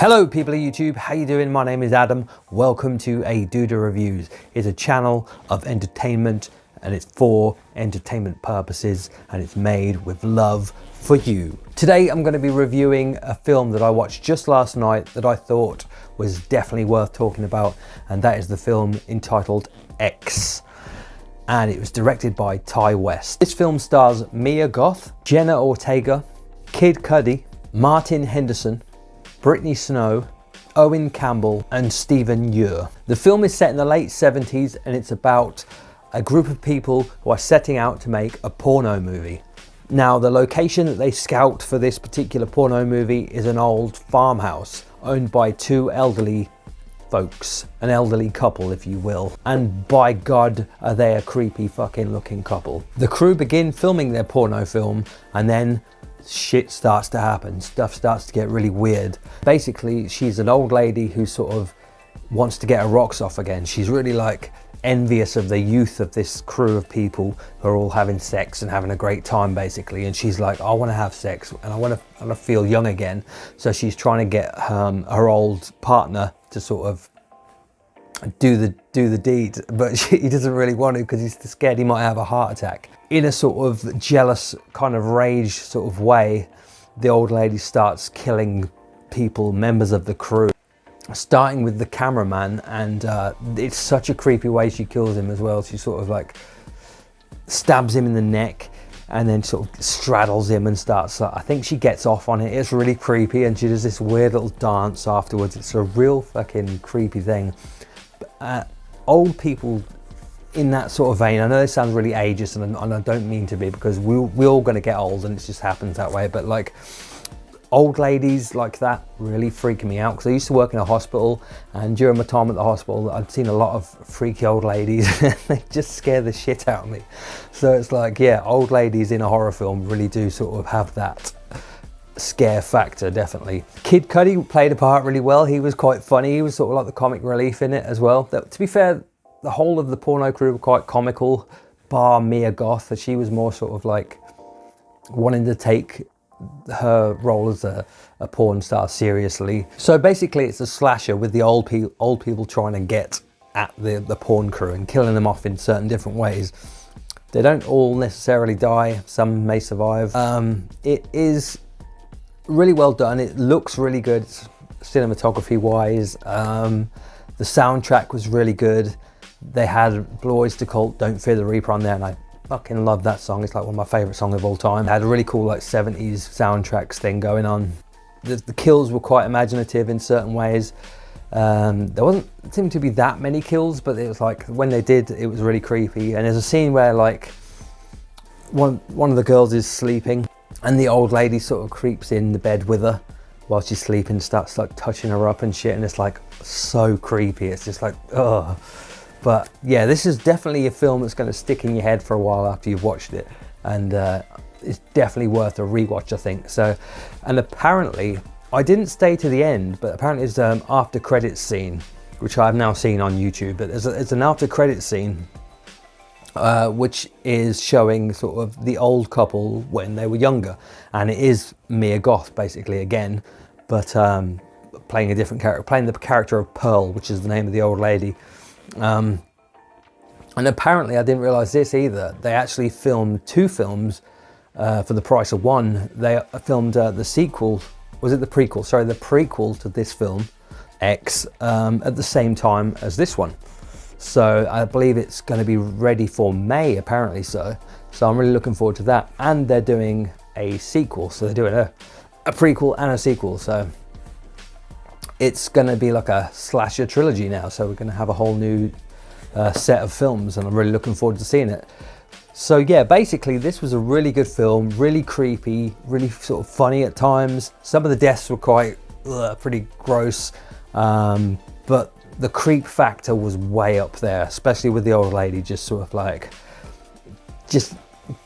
Hello people of YouTube, how you doing? My name is Adam. Welcome to A Duda Reviews. It's a channel of entertainment and it's for entertainment purposes and it's made with love for you. Today I'm going to be reviewing a film that I watched just last night that I thought was definitely worth talking about, and that is the film entitled X. And it was directed by Ti West. This film stars Mia Goth, Jenna Ortega, Kid Cudi, Martin Henderson, Brittany Snow, Owen Campbell and Stephen Ure. The film is set in the late 70s and it's about a group of people who are setting out to make a porno movie. Now the location that they scout for this particular porno movie is an old farmhouse owned by two elderly folks, an elderly couple if you will, and by God are they a creepy fucking looking couple. The crew begin filming their porno film and then shit starts to happen, stuff starts to get really weird. Basically, she's an old lady who sort of wants to get her rocks off again. She's really like envious of the youth of this crew of people who are all having sex and having a great time basically, and she's like, I want to have sex and I want to feel young again. So she's trying to get her old partner to sort of do the deed, but he doesn't really want to because he's scared he might have a heart attack. In a sort of jealous kind of rage sort of way, the old lady starts killing people, members of the crew, starting with the cameraman, and it's such a creepy way she kills him as well. She sort of like stabs him in the neck and then sort of straddles him and starts, I think she gets off on it. It's really creepy and she does this weird little dance afterwards. It's a real fucking creepy thing. Old people in that sort of vein, I know this sounds really ageist and I don't mean to be, because we're all going to get old and it just happens that way, but like old ladies like that really freak me out, because I used to work in a hospital, and during my time at the hospital I'd seen a lot of freaky old ladies and they just scare the shit out of me. So it's like, yeah, old ladies in a horror film really do sort of have that scare factor, definitely. Kid Cudi played a part really well. He was quite funny. He was sort of like the comic relief in it as well. To be fair, the whole of the porno crew were quite comical, bar Mia Goth, as she was more sort of like wanting to take her role as a porn star seriously. So basically it's a slasher with the old people trying to get at the porn crew and killing them off in certain different ways. They don't all necessarily die, some may survive. It is really well done. It looks really good cinematography wise. The soundtrack was really good. They had Blue Oyster Cult, Don't Fear the Reaper on there, and I fucking love that song. It's like one of my favorite songs of all time. It had a really cool like 70s soundtracks thing going on. The kills were quite imaginative in certain ways. There seemed to be that many kills, but it was like when they did, it was really creepy. And there's a scene where like one of the girls is sleeping and the old lady sort of creeps in the bed with her while she's sleeping, starts like touching her up and shit, and it's like so creepy. It's just like, ugh. But yeah, this is definitely a film that's going to stick in your head for a while after you've watched it, and it's definitely worth a rewatch, I think. So, and apparently, I didn't stay to the end, but apparently there's an after credits scene, which I've now seen on YouTube, but it's an after credits scene which is showing sort of the old couple when they were younger, and it is Mia Goth basically again, but playing a different character, playing the character of Pearl, which is the name of the old lady. And apparently, I didn't realize this either, they actually filmed two films for the price of one. They filmed the sequel, was it the prequel? Sorry, the prequel to this film, X, at the same time as this one. So I believe it's going to be ready for May, apparently so. So I'm really looking forward to that. And they're doing a sequel, so they're doing a prequel and a sequel. So it's going to be like a slasher trilogy now. So we're going to have a whole new set of films, and I'm really looking forward to seeing it. So yeah, basically this was a really good film, really creepy, really sort of funny at times. Some of the deaths were quite pretty gross, but the creep factor was way up there, especially with the old lady just sort of like just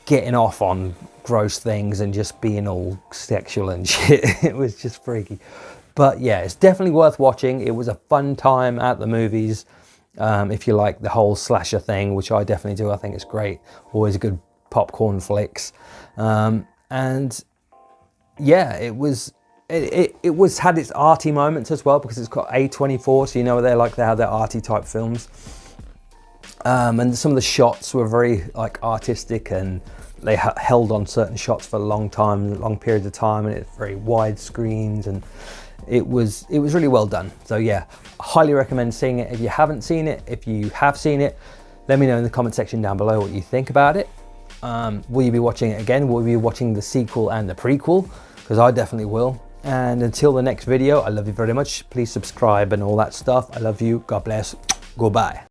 getting off on gross things and just being all sexual and shit. It was just freaky. But yeah, it's definitely worth watching. It was a fun time at the movies. If you like the whole slasher thing, which I definitely do, I think it's great. Always a good popcorn flicks. And yeah, it was it was had its arty moments as well, because it's got A24, so you know they have their arty type films. And some of the shots were very like artistic, and they held on certain shots for a long periods of time, and it's very wide screens, and it was really well done. So yeah, I highly recommend seeing it if you haven't seen it. If you have seen it, let me know in the comment section down below what you think about it. Will you be watching it again? Will you be watching the sequel and the prequel? Because I definitely will. And until the next video, I love you very much. Please subscribe and all that stuff. I love you. God bless. Goodbye.